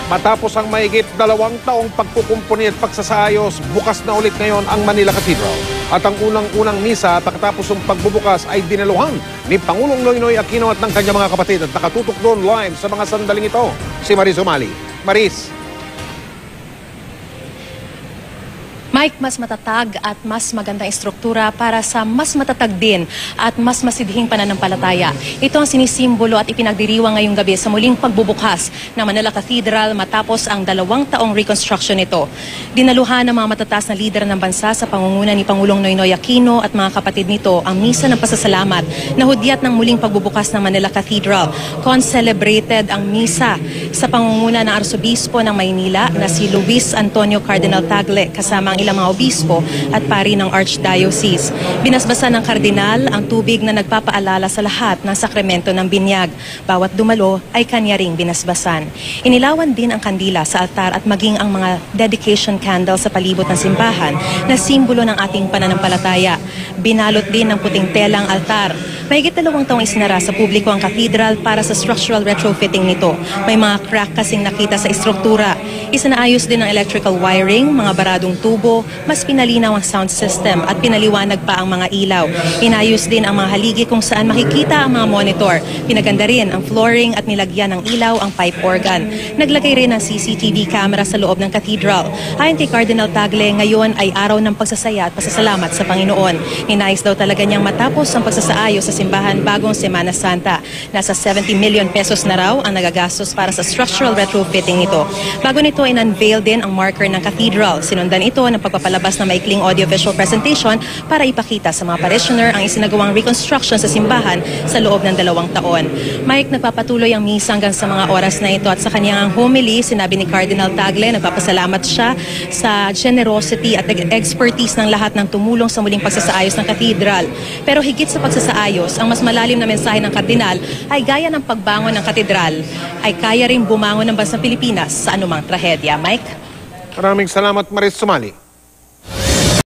Matapos ang mahigit 2 taong pagkukumpuni at pagsasaayos, bukas na ulit ngayon ang Manila Cathedral. At ang unang-unang misa pagkatapos ng pagbubukas ay dinaluhan ni Pangulong Noynoy Aquino at ng kanyang mga kapatid at nakatutok doon live sa mga sandaling ito, si Maris Umali. Maris. Mike, mas matatag at mas magandang estruktura para sa mas matatag din at mas masidhing pananampalataya. Ito ang sinisimbolo at ipinagdiriwang ngayong gabi sa muling pagbubukas ng Manila Cathedral matapos ang 2 taong reconstruction nito. Dinaluhan ng mga matataas na lider ng bansa sa pangunguna ni Pangulong Noynoy Aquino at mga kapatid nito ang misa ng pasasalamat na hudyat ng muling pagbubukas ng Manila Cathedral. Con-celebrated ang misa sa pangunguna ng Arsobispo ng Maynila na si Luis Antonio Cardinal Tagle kasama ang ilang mga obispo at pari ng Archdiocese. Binasbasan ng kardinal ang tubig na nagpapaalala sa lahat ng sakramento ng binyag. Bawat dumalo ay kanya ring binasbasan. Inilawan din ang kandila sa altar at maging ang mga dedication candle sa palibot ng simbahan na simbolo ng ating pananampalataya. Binalot din ng puting tela ang altar. Mahigit 2 taong isinara sa publiko ang cathedral para sa structural retrofitting nito. May mga crack kasing nakita sa estruktura. Isinaayos din ang electrical wiring, mga baradong tubo, mas pinalinaw ang sound system at pinaliwanag pa ang mga ilaw. Inayos din ang mga haligi kung saan makikita ang mga monitor. Pinaganda rin ang flooring at nilagyan ng ilaw ang pipe organ. Naglagay rin ng CCTV camera sa loob ng cathedral. Ayon kay Cardinal Tagle, ngayon ay araw ng pagsasaya at pasasalamat sa Panginoon. Ninais daw talaga niyang matapos ang pagsasaayos sa simbahan bagong Semana Santa. Nasa 70 million pesos na raw ang nagagastos para sa structural retrofitting nito. Bago nito, in-unveil din ang marker ng cathedral. Sinundan ito ng pagpapalabas ng maikling audiovisual presentation para ipakita sa mga parishioner ang isinagawang reconstruction sa simbahan sa loob ng 2 taon. Mike, nagpapatuloy ang misa hanggang sa mga oras na ito at sa kanyang homily, sinabi ni Cardinal Tagle, nagpapasalamat siya sa generosity at expertise ng lahat ng tumulong sa muling pagsasaayos ng cathedral. Pero higit sa pagsasaayos, ang mas malalim na mensahe ng kardinal ay gaya ng pagbangon ng katedral ay kaya rin bumangon ng bansang Pilipinas sa anumang trahedya. Mike? Maraming salamat, Maris Umali.